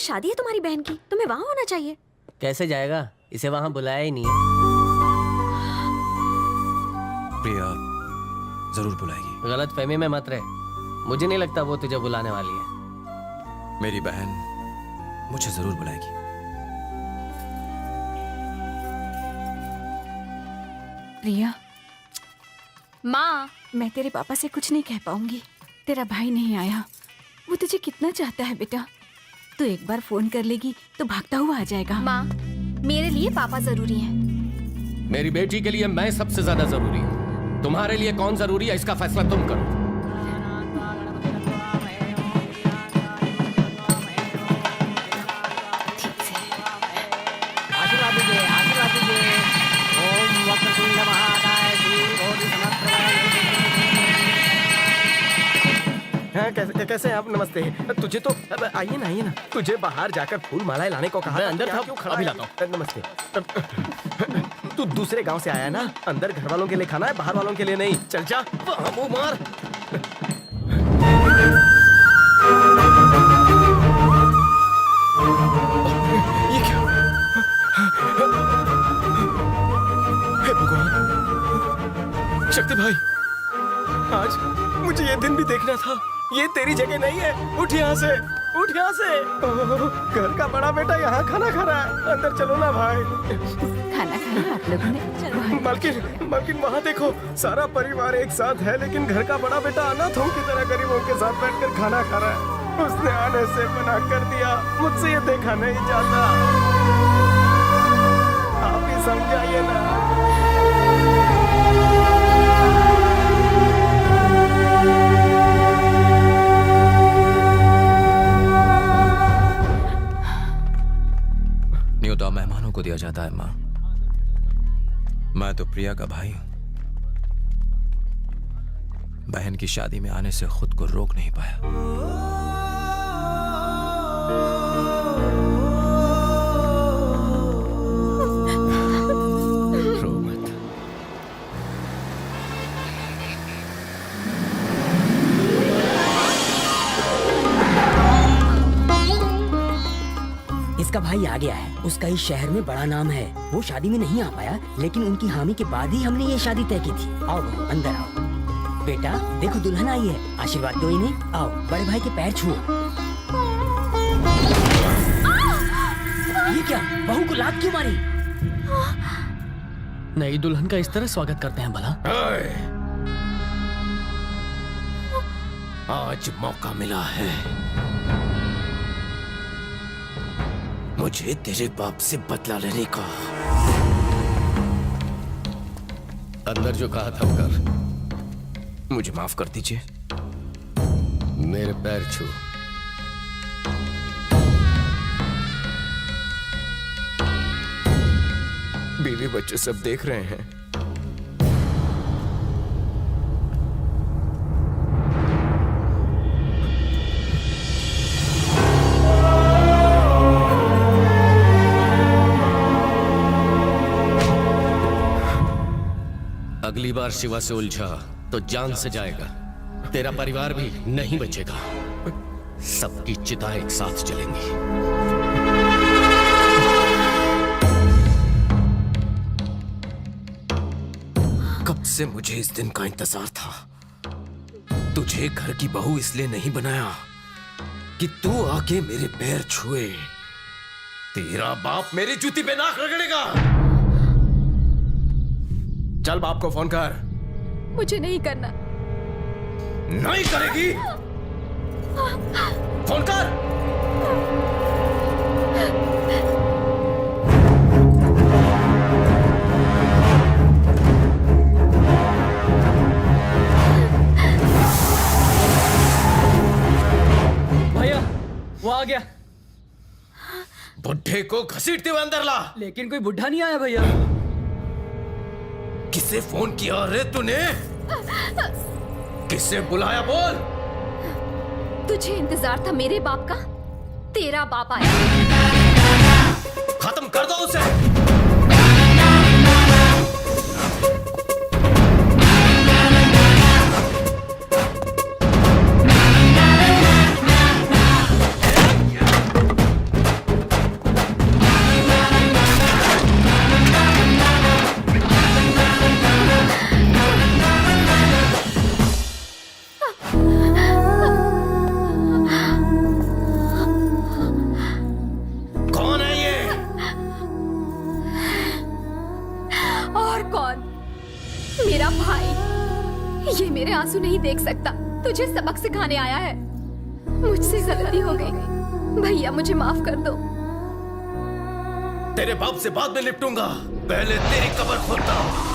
शादी है तुम्हारी बहन की, तुम्हें वहाँ होना चाहिए। कैसे जाएगा, इसे वहाँ बुलाया ही नहीं है। प्रिया जरूर बुलाएगी। गलत फहमी में मत रहे, मुझे नहीं लगता वो तुझे बुलाने वाली है। मेरी बहन मुझे जरूर बुलाएगी। प्रिया, माँ, मैं तेरे पापा से कुछ नहीं कह पाऊंगी। तेरा भाई नहीं आया, वो तुझे कितना चाहता है बेटा। तू एक बार फोन कर लेगी तो भागता हुआ आ जाएगा। माँ, मेरे लिए पापा जरूरी हैं। मेरी बेटी के लिए मैं सबसे ज्यादा जरूरी हूँ। तुम्हारे लिए कौन जरूरी है इसका फैसला तुम करो। आशीर्वाद दीजिए, आशीर्वाद दीजिए। ओम वक्रतुंड महाकाय श्री कोटि हाँ, कैसे हैं आप? नमस्ते। तुझे तो आइए ना, तुझे बाहर जाकर फूल मालाएं लाने को कहा। मैं अंदर था, क्यों खड़ा अभी है? लाता नमस्ते। तू दूसरे गांव से आया ना? अंदर घर वालों के लिए खाना है, बाहर वालों के लिए नहीं। चल जा, मुंह मार। ये क्या? हे भगवान, शक्ति भाई, आज मुझे ये दिन भी देखना था। ये तेरी जगह नहीं है। उठ यहाँ से, उठ यहाँ से। घर का बड़ा बेटा यहाँ खाना खा रहा है। अंदर चलो ना भाई। खाना खाया आप लोगों ने? चलो। मालकिन वहाँ देखो, सारा परिवार एक साथ है, लेकिन घर का बड़ा बेटा अनाथों की तरह गरीबों के साथ बैठकर खाना खा रहा है। उसने आने से मना कर दिया। मुझसे ये देखा नहीं जाता। आप ही समझाइए ना। न्योता मेहमानों को दिया जाता है माँ। मैं तो प्रिया का भाई हूं। बहन की शादी में आने से खुद को रोक नहीं पाया। रो मत। इसका भाई आ गया है। उसका इस शहर में बड़ा नाम है। वो शादी में नहीं आ पाया, लेकिन उनकी हामी के बाद ही हमने ये शादी तय की थी। आओ बहू, अंदर आओ। बेटा देखो, दुल्हन आई है, आशीर्वाद दो इन्हें। आओ, बड़े भाई के पैर छुओ। ये क्या, बहू को लात क्यों मारी? नई दुल्हन का इस तरह स्वागत करते हैं भला? आज मौका मिला है मुझे तेरे बाप से बदला लेने का। अंदर जो कहा था वो कर। मुझे माफ कर दीजिए। मेरे पैर छू। बीवी बच्चे सब देख रहे हैं। अगली बार शिवा से उलझा तो जान से जाएगा। तेरा परिवार भी नहीं बचेगा। सबकी चिता एक साथ जलेंगी। कब से मुझे इस दिन का इंतजार था। तुझे घर की बहू इसलिए नहीं बनाया कि तू आके मेरे पैर छुए। तेरा बाप मेरी जूती पे नाक रगड़ेगा। चल बाप को फोन कर। मुझे नहीं करना। नहीं करेगी? फोन कर। भैया वो आ गया। बुढ़े को घसीटते हुए अंदर ला। लेकिन कोई बुढ़ा नहीं आया भैया। किसे फोन किया रे तूने? किसे बुलाया बोल? तुझे इंतजार था मेरे बाप का? तेरा बाप आया। खत्म कर दो उसे। मेरा भाई ये मेरे आंसू नहीं देख सकता। तुझे सबक सिखाने आया है। मुझसे गलती हो गई भैया, मुझे माफ कर दो। तेरे बाप से बाद में निपटूंगा, पहले तेरी कब्र खोदता हूं।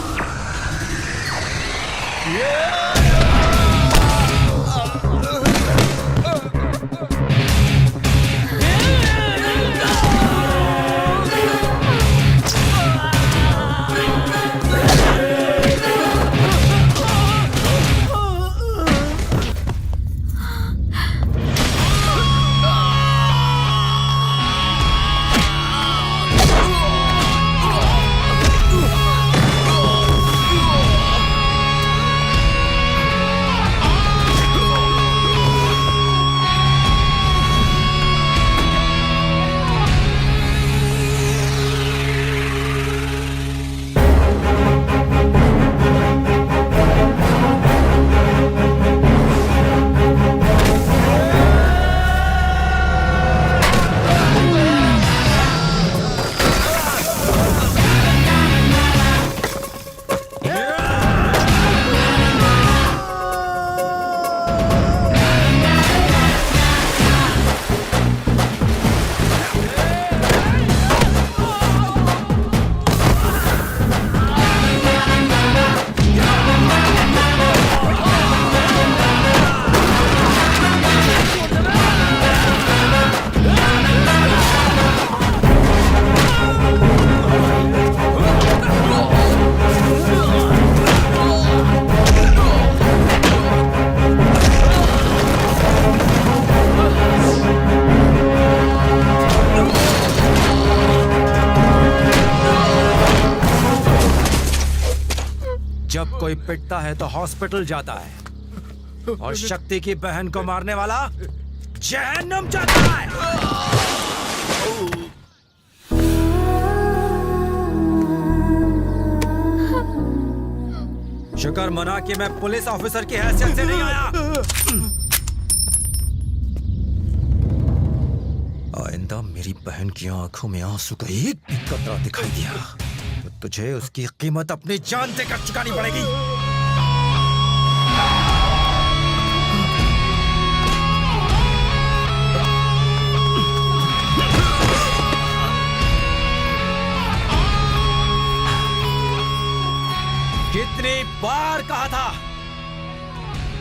जब कोई पिटता है तो हॉस्पिटल जाता है और शक्ति की बहन को मारने वाला जहन्नुम जाता है। शुक्र मना कि मैं पुलिस ऑफिसर की हैसियत से नहीं आया। आइंदा मेरी बहन की आंखों में आंसू का एक भी कतरा दिखाई दिया तो तुझे उसकी कीमत अपनी जान देकर चुकानी पड़ेगी। कितनी बार कहा था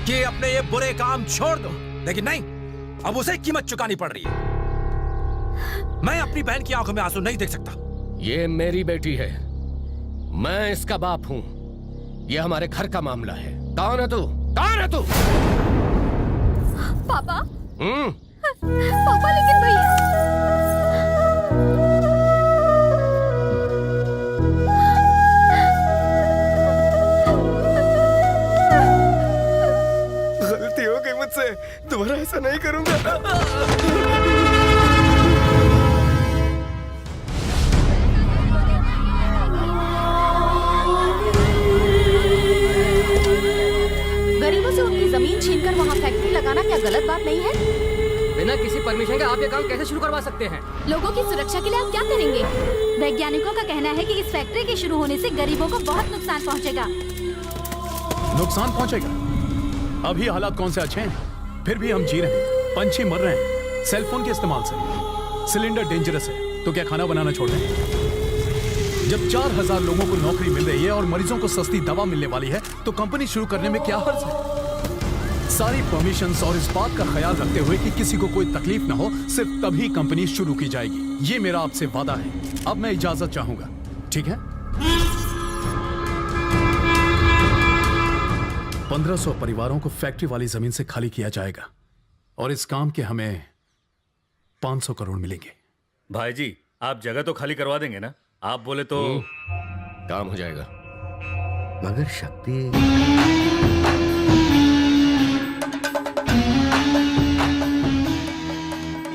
कि अपने ये बुरे काम छोड़ दो, लेकिन नहीं, अब उसे कीमत चुकानी पड़ रही है। मैं अपनी बहन की आंखों में आंसू नहीं देख सकता। ये मेरी बेटी है, मैं इसका बाप हूं। ये हमारे घर का मामला है। कौन है तू? कौन है तू? पापा। पापा, लेकिन भैया। गलती हो गई मुझसे, दोबारा ऐसा नहीं करूंगा। गरीबों से उनकी जमीन छीनकर वहाँ फैक्ट्री लगाना क्या गलत बात नहीं है? बिना किसी परमिशन के आप ये काम कैसे शुरू करवा सकते हैं? लोगों की सुरक्षा के लिए आप क्या करेंगे? वैज्ञानिकों का कहना है कि इस फैक्ट्री के शुरू होने से गरीबों को बहुत नुकसान पहुंचेगा। नुकसान पहुंचेगा? अभी हालात कौन से अच्छे हैं, फिर भी हम जी रहे हैं, पंछी मर रहे हैं सेलफोन के इस्तेमाल से। सिलेंडर डेंजरस है तो क्या खाना बनाना छोड़ दें? जब 4000 लोगों को नौकरी मिल रही है और मरीजों को सस्ती दवा मिलने वाली है तो कंपनी शुरू करने में क्या हर्ज है? सारी परमिशंस और इस बात का ख्याल रखते हुए कि किसी को कोई तकलीफ ना हो, सिर्फ तभी कंपनी शुरू की जाएगी। ये मेरा आपसे वादा है। अब मैं इजाजत चाहूंगा, ठीक है? 1500 परिवारों को फैक्ट्री वाली जमीन से खाली किया जाएगा और इस काम के हमें 500 करोड़ मिलेंगे। भाई जी, आप जगह तो खाली करवा देंगे ना? आप बोले तो काम हो जाएगा। मगर शक्ति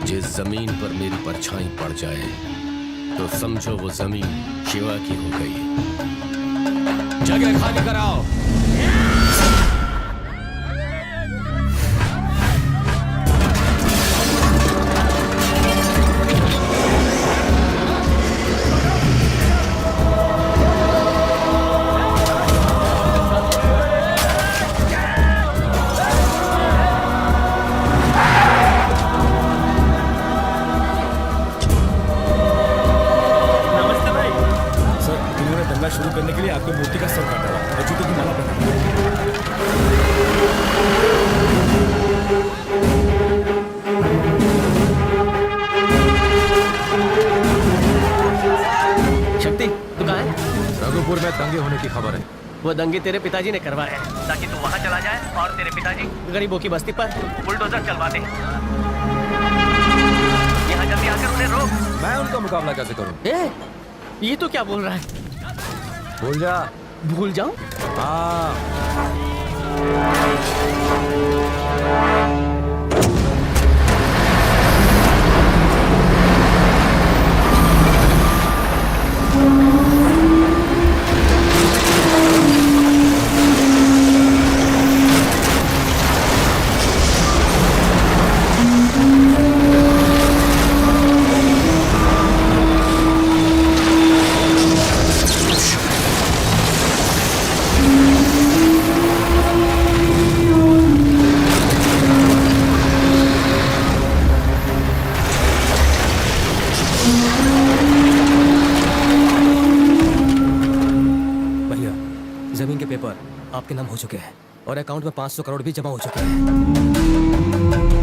जिस जमीन पर मेरी परछाई पड़ जाए तो समझो वो जमीन शिवा की हो गई। जगह खाली कराओ। माला पहना। शक्ति तू कहाँ है? रघुपुर में दंगे होने की खबर है। वो दंगे तेरे पिताजी ने करवाए हैं ताकि तू वहाँ चला जाए और तेरे पिताजी गरीबों की बस्ती पर बुलडोजर चलवा दे। यहाँ जल्दी आकर उन्हें रोक। मैं उनका मुकाबला कैसे करूं? ये तो क्या बोल रहा है? भूल जा। भूल जाऊं? हाँ। भैया जमीन के पेपर आपके नाम हो चुके हैं और अकाउंट में 500 करोड़ भी जमा हो चुके हैं।